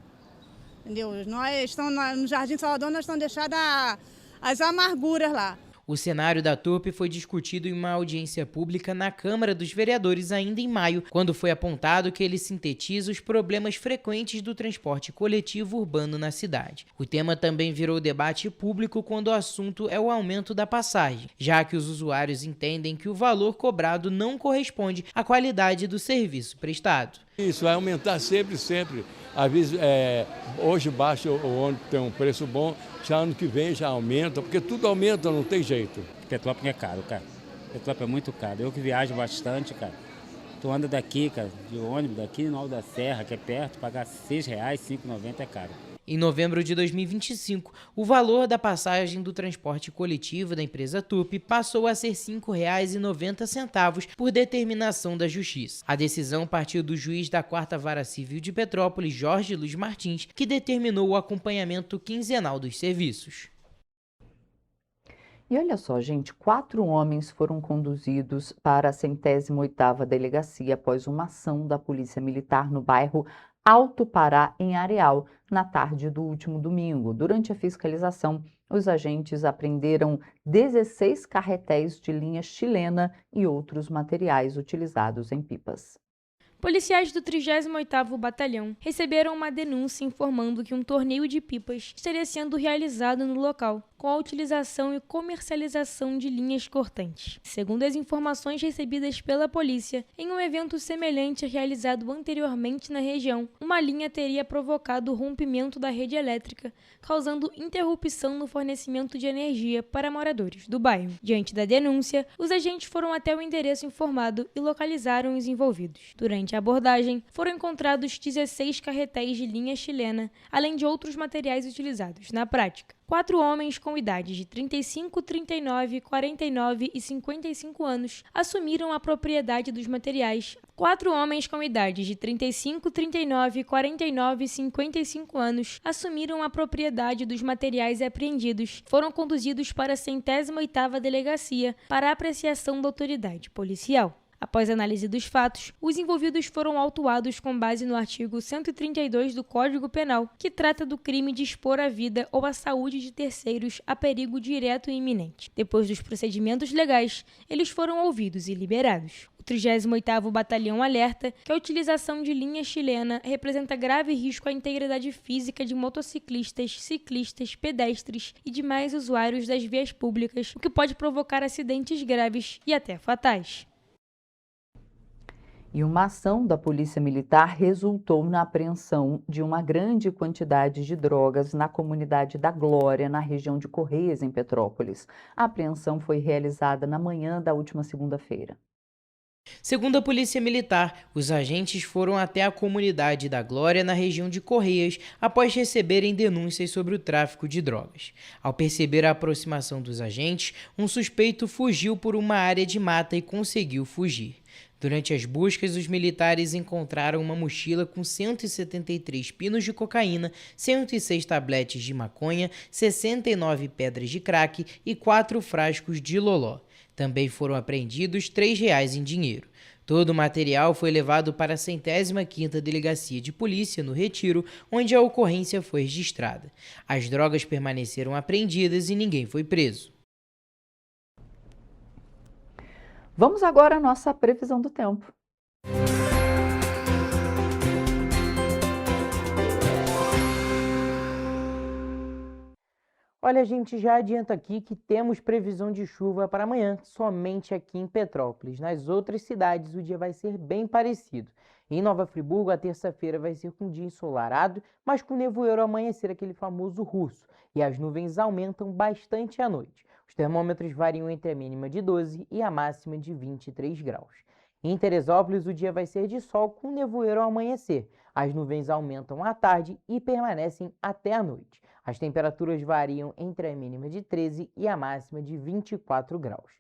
Entendeu? Nós estamos no Jardim Salvador, nós estamos deixadas as amarguras lá. O cenário da Turp foi discutido em uma audiência pública na Câmara dos Vereadores ainda em maio, quando foi apontado que ele sintetiza os problemas frequentes do transporte coletivo urbano na cidade. O tema também virou debate público quando o assunto é o aumento da passagem, já que os usuários entendem que o valor cobrado não corresponde à qualidade do serviço prestado. Isso vai aumentar sempre. Às vezes, hoje baixa o ônibus, tem um preço bom, já ano que vem já aumenta, porque tudo aumenta, não tem jeito. Petrópolis é caro, cara. Petrópolis é muito caro. Eu que viajo bastante, cara. Tu anda daqui, cara, de ônibus daqui no Alto da Serra, que é perto, pagar R$6, R$5,90 é caro. Em novembro de 2025, o valor da passagem do transporte coletivo da empresa Turp passou a ser R$ 5,90 por determinação da Justiça. A decisão partiu do juiz da 4ª Vara Civil de Petrópolis, Jorge Luiz Martins, que determinou o acompanhamento quinzenal dos serviços. E olha só, gente, 4 homens foram conduzidos para a 108ª Delegacia após uma ação da Polícia Militar no bairro Alto Pará, em Areal, na tarde do último domingo. Durante a fiscalização, os agentes apreenderam 16 carretéis de linha chilena e outros materiais utilizados em pipas. Policiais do 38º Batalhão receberam uma denúncia informando que um torneio de pipas estaria sendo realizado no local, com a utilização e comercialização de linhas cortantes. Segundo as informações recebidas pela polícia, em um evento semelhante realizado anteriormente na região, uma linha teria provocado o rompimento da rede elétrica, causando interrupção no fornecimento de energia para moradores do bairro. Diante da denúncia, os agentes foram até o endereço informado e localizaram os envolvidos. Durante Durante a abordagem, foram encontrados 16 carretéis de linha chilena, além de outros materiais utilizados na prática. 4 homens com idades de 35, 39, 49 e 55 anos assumiram a propriedade dos materiais. 4 homens com idades de 35, 39, 49 e 55 anos assumiram a propriedade dos materiais apreendidos. Foram conduzidos para a 108ª Delegacia para apreciação da autoridade policial. Após análise dos fatos, os envolvidos foram autuados com base no artigo 132 do Código Penal, que trata do crime de expor a vida ou a saúde de terceiros a perigo direto e iminente. Depois dos procedimentos legais, eles foram ouvidos e liberados. O 38º Batalhão alerta que a utilização de linha chilena representa grave risco à integridade física de motociclistas, ciclistas, pedestres e demais usuários das vias públicas, o que pode provocar acidentes graves e até fatais. E uma ação da Polícia Militar resultou na apreensão de uma grande quantidade de drogas na comunidade da Glória, na região de Correias, em Petrópolis. A apreensão foi realizada na manhã da última segunda-feira. Segundo a Polícia Militar, os agentes foram até a comunidade da Glória, na região de Correias, após receberem denúncias sobre o tráfico de drogas. Ao perceber a aproximação dos agentes, um suspeito fugiu por uma área de mata e conseguiu fugir. Durante as buscas, os militares encontraram uma mochila com 173 pinos de cocaína, 106 tabletes de maconha, 69 pedras de crack e 4 frascos de loló. Também foram apreendidos R$ 3 em dinheiro. Todo o material foi levado para a 105ª Delegacia de Polícia, no Retiro, onde a ocorrência foi registrada. As drogas permaneceram apreendidas e ninguém foi preso. Vamos agora à nossa previsão do tempo. Olha, a gente já adianta aqui que temos previsão de chuva para amanhã, somente aqui em Petrópolis. Nas outras cidades, o dia vai ser bem parecido. Em Nova Friburgo, a terça-feira vai ser com dia ensolarado, mas com nevoeiro ao amanhecer, aquele famoso russo. E as nuvens aumentam bastante à noite. Os termômetros variam entre a mínima de 12 e a máxima de 23 graus. Em Teresópolis, o dia vai ser de sol com nevoeiro ao amanhecer. As nuvens aumentam à tarde e permanecem até a noite. As temperaturas variam entre a mínima de 13 e a máxima de 24 graus.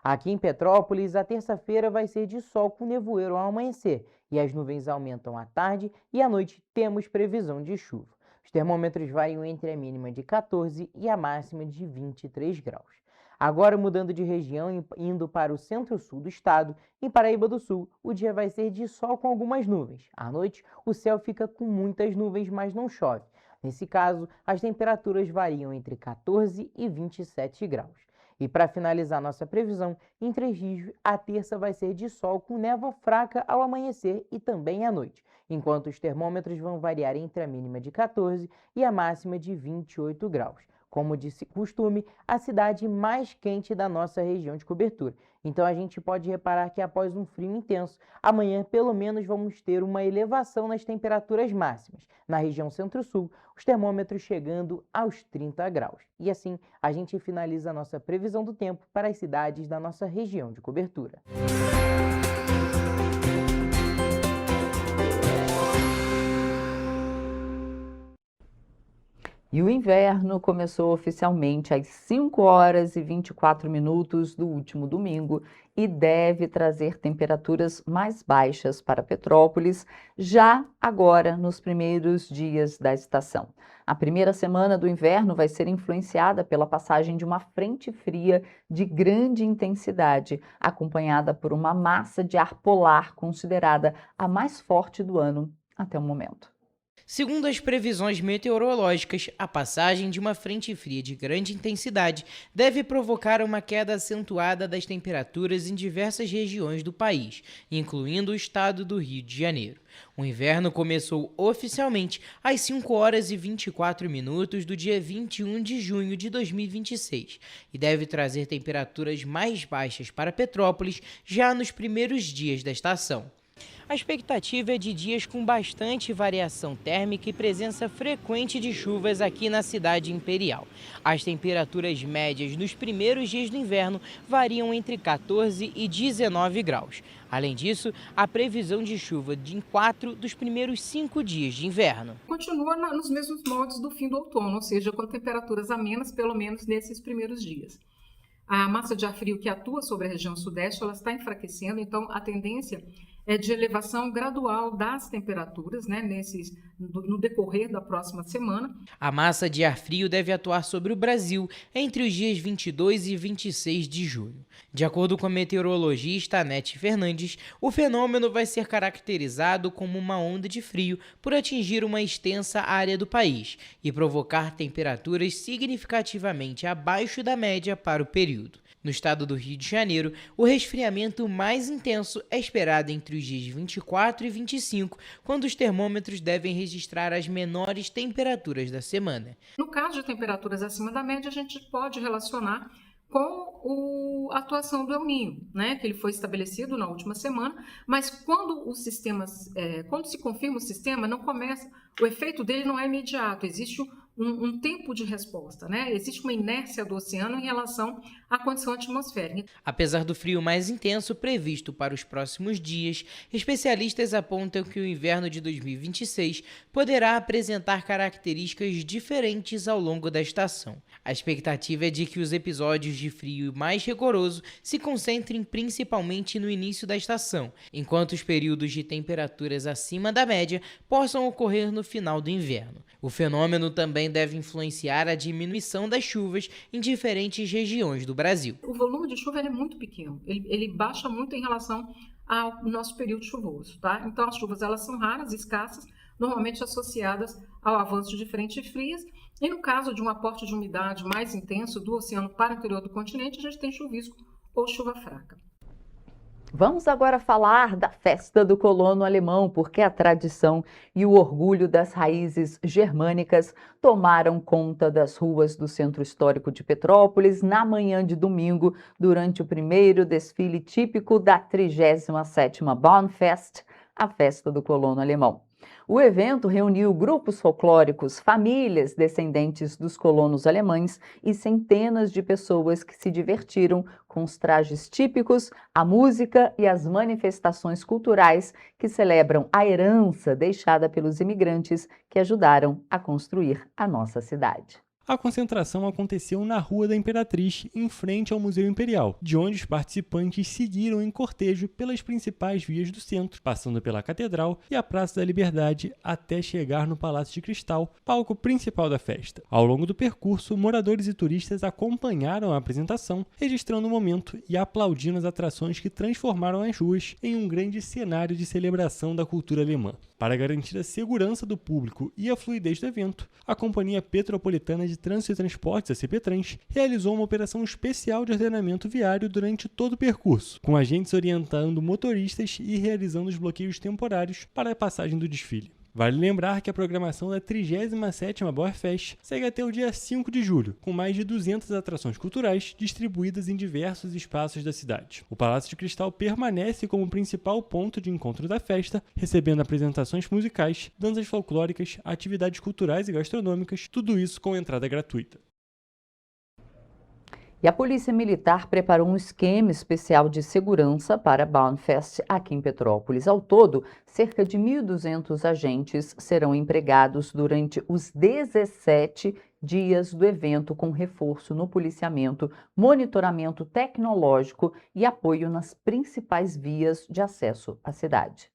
Aqui em Petrópolis, a terça-feira vai ser de sol com nevoeiro ao amanhecer e as nuvens aumentam à tarde e à noite temos previsão de chuva. Os termômetros variam entre a mínima de 14 e a máxima de 23 graus. Agora, mudando de região e indo para o centro-sul do estado, em Paraíba do Sul, o dia vai ser de sol com algumas nuvens. À noite, o céu fica com muitas nuvens, mas não chove. Nesse caso, as temperaturas variam entre 14 e 27 graus. E para finalizar nossa previsão, em Três Rios, a terça vai ser de sol com névoa fraca ao amanhecer e também à noite, enquanto os termômetros vão variar entre a mínima de 14 e a máxima de 28 graus. Como de costume, a cidade mais quente da nossa região de cobertura. Então a gente pode reparar que após um frio intenso, amanhã pelo menos vamos ter uma elevação nas temperaturas máximas. Na região centro-sul, os termômetros chegando aos 30 graus. E assim, a gente finaliza a nossa previsão do tempo para as cidades da nossa região de cobertura. E o inverno começou oficialmente às 5 horas e 24 minutos do último domingo e deve trazer temperaturas mais baixas para Petrópolis já agora nos primeiros dias da estação. A primeira semana do inverno vai ser influenciada pela passagem de uma frente fria de grande intensidade, acompanhada por uma massa de ar polar considerada a mais forte do ano até o momento. Segundo as previsões meteorológicas, a passagem de uma frente fria de grande intensidade deve provocar uma queda acentuada das temperaturas em diversas regiões do país, incluindo o estado do Rio de Janeiro. O inverno começou oficialmente às 5 horas e 24 minutos do dia 21 de junho de 2026 e deve trazer temperaturas mais baixas para Petrópolis já nos primeiros dias da estação. A expectativa é de dias com bastante variação térmica e presença frequente de chuvas aqui na cidade imperial. As temperaturas médias nos primeiros dias do inverno variam entre 14 e 19 graus. Além disso, a previsão de chuva em 4 dos primeiros 5 dias de inverno. Continua nos mesmos moldes do fim do outono, ou seja, com temperaturas amenas, pelo menos nesses primeiros dias. A massa de ar frio que atua sobre a região sudeste, ela está enfraquecendo, então a tendência é de elevação gradual das temperaturas, né, no decorrer da próxima semana. A massa de ar frio deve atuar sobre o Brasil entre os dias 22 e 26 de julho. De acordo com a meteorologista Anete Fernandes, o fenômeno vai ser caracterizado como uma onda de frio por atingir uma extensa área do país e provocar temperaturas significativamente abaixo da média para o período. No estado do Rio de Janeiro, o resfriamento mais intenso é esperado entre os dias 24 e 25, quando os termômetros devem registrar as menores temperaturas da semana. No caso de temperaturas acima da média, a gente pode relacionar com a atuação do El Niño, né, que ele foi estabelecido na última semana, mas quando se confirma o sistema, não começa, o efeito dele não é imediato, existe um tempo de resposta, né? Existe uma inércia do oceano em relação à condição atmosférica. Apesar do frio mais intenso previsto para os próximos dias, especialistas apontam que o inverno de 2026 poderá apresentar características diferentes ao longo da estação. A expectativa é de que os episódios de frio mais rigoroso se concentrem principalmente no início da estação, enquanto os períodos de temperaturas acima da média possam ocorrer no final do inverno. O fenômeno também deve influenciar a diminuição das chuvas em diferentes regiões do Brasil. O volume de chuva é muito pequeno, ele baixa muito em relação ao nosso período chuvoso, tá? Então as chuvas elas são raras, escassas, normalmente associadas ao avanço de frentes frias, e no caso de um aporte de umidade mais intenso do oceano para o interior do continente, a gente tem chuvisco ou chuva fraca. Vamos agora falar da festa do colono alemão, porque a tradição e o orgulho das raízes germânicas tomaram conta das ruas do Centro Histórico de Petrópolis na manhã de domingo, durante o primeiro desfile típico da 37ª Bahnfest, a festa do colono alemão. O evento reuniu grupos folclóricos, famílias descendentes dos colonos alemães e centenas de pessoas que se divertiram com os trajes típicos, a música e as manifestações culturais que celebram a herança deixada pelos imigrantes que ajudaram a construir a nossa cidade. A concentração aconteceu na Rua da Imperatriz, em frente ao Museu Imperial, de onde os participantes seguiram em cortejo pelas principais vias do centro, passando pela Catedral e a Praça da Liberdade, até chegar no Palácio de Cristal, palco principal da festa. Ao longo do percurso, moradores e turistas acompanharam a apresentação, registrando o momento e aplaudindo as atrações que transformaram as ruas em um grande cenário de celebração da cultura alemã. Para garantir a segurança do público e a fluidez do evento, a Companhia Petropolitana de Trânsito e Transportes, a CPTrans, realizou uma operação especial de ordenamento viário durante todo o percurso, com agentes orientando motoristas e realizando os bloqueios temporários para a passagem do desfile. Vale lembrar que a programação da 37ª Bauerfest segue até o dia 5 de julho, com mais de 200 atrações culturais distribuídas em diversos espaços da cidade. O Palácio de Cristal permanece como principal ponto de encontro da festa, recebendo apresentações musicais, danças folclóricas, atividades culturais e gastronômicas, tudo isso com entrada gratuita. E a Polícia Militar preparou um esquema especial de segurança para a Bahnfest aqui em Petrópolis. Ao todo, cerca de 1.200 agentes serão empregados durante os 17 dias do evento, com reforço no policiamento, monitoramento tecnológico e apoio nas principais vias de acesso à cidade.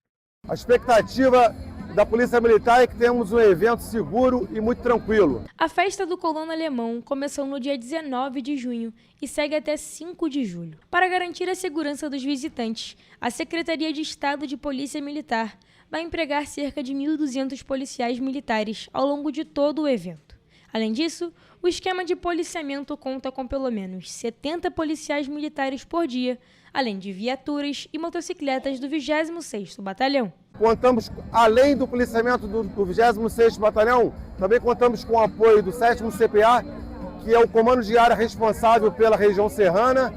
A expectativa da Polícia Militar é que tenhamos um evento seguro e muito tranquilo. A festa do colono alemão começou no dia 19 de junho e segue até 5 de julho. Para garantir a segurança dos visitantes, a Secretaria de Estado de Polícia Militar vai empregar cerca de 1.200 policiais militares ao longo de todo o evento. Além disso, o esquema de policiamento conta com pelo menos 70 policiais militares por dia, além de viaturas e motocicletas do 26º Batalhão. Contamos, além do policiamento do 26º Batalhão, também contamos com o apoio do 7º CPA, que é o comando de área responsável pela região serrana,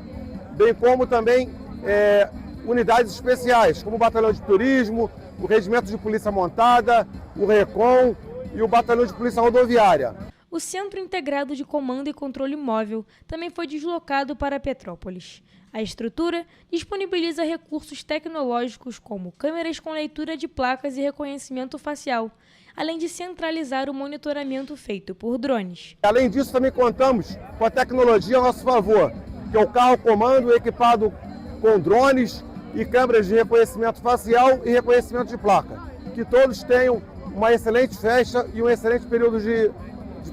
bem como também unidades especiais, como o Batalhão de Turismo, o Regimento de Polícia Montada, o RECOM e o Batalhão de Polícia Rodoviária. O Centro Integrado de Comando e Controle Móvel também foi deslocado para Petrópolis. A estrutura disponibiliza recursos tecnológicos como câmeras com leitura de placas e reconhecimento facial, além de centralizar o monitoramento feito por drones. Além disso, também contamos com a tecnologia a nosso favor, que é o carro-comando equipado com drones e câmeras de reconhecimento facial e reconhecimento de placa. Que todos tenham uma excelente festa e um excelente período de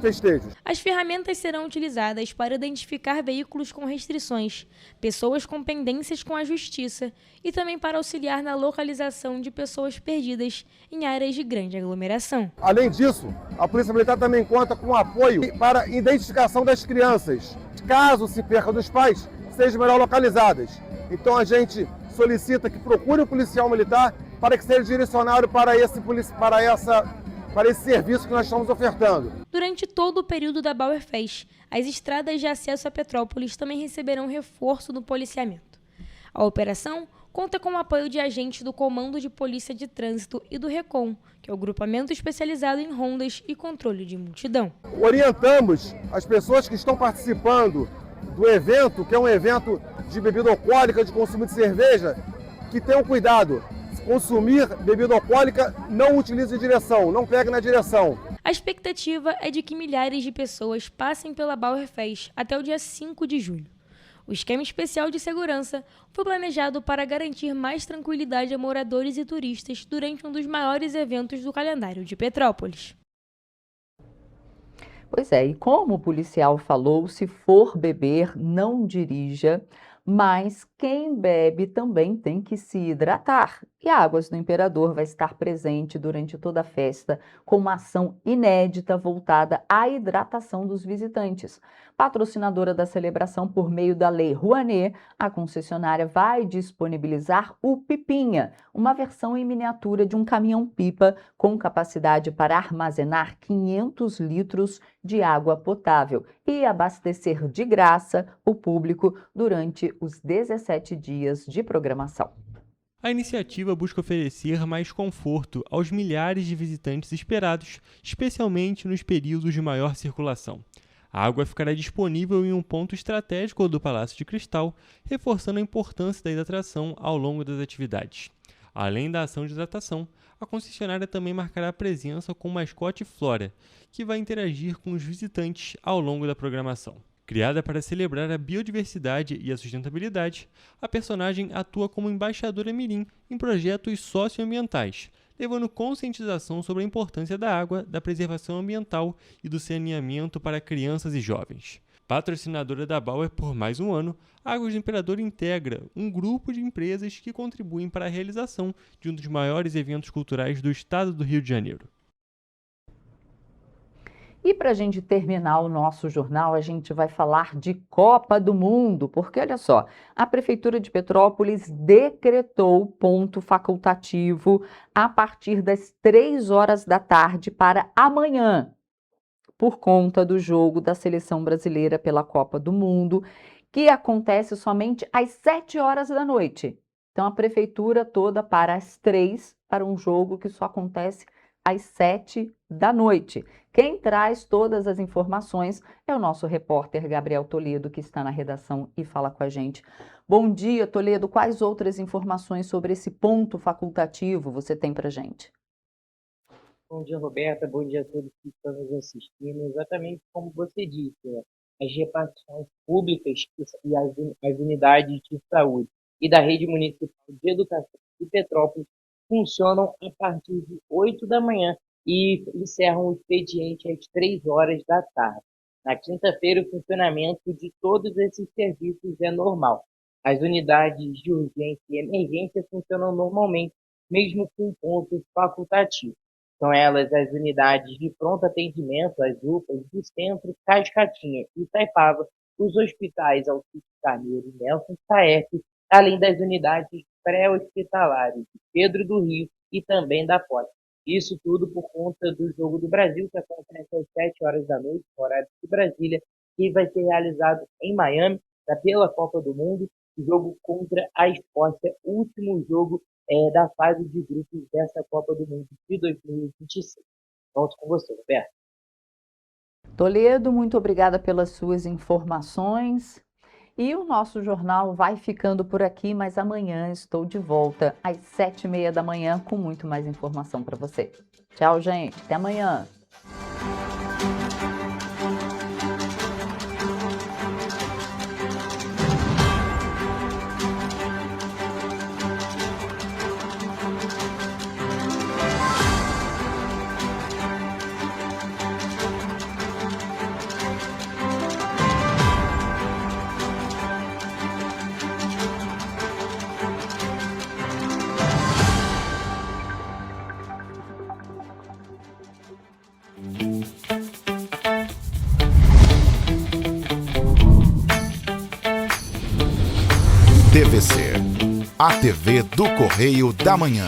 festejos. As ferramentas serão utilizadas para identificar veículos com restrições, pessoas com pendências com a justiça e também para auxiliar na localização de pessoas perdidas em áreas de grande aglomeração. Além disso, a Polícia Militar também conta com apoio para a identificação das crianças. Caso se perca dos pais, sejam melhor localizadas. Então a gente solicita que procure o policial militar para que seja direcionado para esse serviço que nós estamos ofertando. Durante todo o período da Bauerfest, as estradas de acesso a Petrópolis também receberão reforço no policiamento. A operação conta com o apoio de agentes do Comando de Polícia de Trânsito e do RECOM, que é o grupamento especializado em rondas e controle de multidão. Orientamos as pessoas que estão participando do evento, que é um evento de bebida alcoólica, de consumo de cerveja, que tenham cuidado. Consumir bebida alcoólica, não utilize direção, não pegue na direção. A expectativa é de que milhares de pessoas passem pela Bauerfest até o dia 5 de julho. O esquema especial de segurança foi planejado para garantir mais tranquilidade a moradores e turistas durante um dos maiores eventos do calendário de Petrópolis. Pois é, e como o policial falou, se for beber, não dirija. Mas quem bebe também tem que se hidratar. E a Águas do Imperador vai estar presente durante toda a festa com uma ação inédita voltada à hidratação dos visitantes. Patrocinadora da celebração por meio da Lei Rouanet, a concessionária vai disponibilizar o Pipinha, uma versão em miniatura de um caminhão-pipa com capacidade para armazenar 500 litros de água potável e abastecer de graça o público durante os 17 dias de programação. A iniciativa busca oferecer mais conforto aos milhares de visitantes esperados, especialmente nos períodos de maior circulação. A água ficará disponível em um ponto estratégico do Palácio de Cristal, reforçando a importância da hidratação ao longo das atividades. Além da ação de hidratação, a concessionária também marcará presença com o mascote Flora, que vai interagir com os visitantes ao longo da programação. Criada para celebrar a biodiversidade e a sustentabilidade, a personagem atua como embaixadora mirim em projetos socioambientais, levando conscientização sobre a importância da água, da preservação ambiental e do saneamento para crianças e jovens. Patrocinadora da Bauer por mais um ano, a Águas do Imperador integra um grupo de empresas que contribuem para a realização de um dos maiores eventos culturais do estado do Rio de Janeiro. E para a gente terminar o nosso jornal, a gente vai falar de Copa do Mundo, porque olha só, a Prefeitura de Petrópolis decretou ponto facultativo a partir das 3 horas da tarde para amanhã, por conta do jogo da Seleção Brasileira pela Copa do Mundo, que acontece somente às 7 horas da noite. Então a Prefeitura toda para às 3 para um jogo que só acontece às 7 da noite. Quem traz todas as informações é o nosso repórter Gabriel Toledo, que está na redação e fala com a gente. Bom dia, Toledo. Quais outras informações sobre esse ponto facultativo você tem para a gente? Bom dia, Roberta. Bom dia a todos que estão nos assistindo. Exatamente como você disse, né? As repartições públicas e as unidades de saúde e da rede municipal de educação de Petrópolis funcionam a partir de 8 da manhã e encerram o expediente às 3 horas da tarde. Na quinta-feira, o funcionamento de todos esses serviços é normal. As unidades de urgência e emergência funcionam normalmente, mesmo com pontos facultativos. São elas as unidades de pronto atendimento, as UPAs do Centro, Cascatinha e Itaipava, os hospitais Alcides Carneiro e Nelson Saef, além das unidades pré-hospitalares de Pedro do Rio e também da Pote. Isso tudo por conta do Jogo do Brasil, que acontece às 7 horas da noite, no horário de Brasília, que vai ser realizado em Miami, pela Copa do Mundo, jogo contra a Escócia, último jogo da fase de grupos dessa Copa do Mundo de 2026. Volto com você, Roberto. Toledo, muito obrigada pelas suas informações. E o nosso jornal vai ficando por aqui, mas amanhã estou de volta às 7h30 da manhã com muito mais informação para você. Tchau, gente. Até amanhã. TVC, a TV do Correio da Manhã.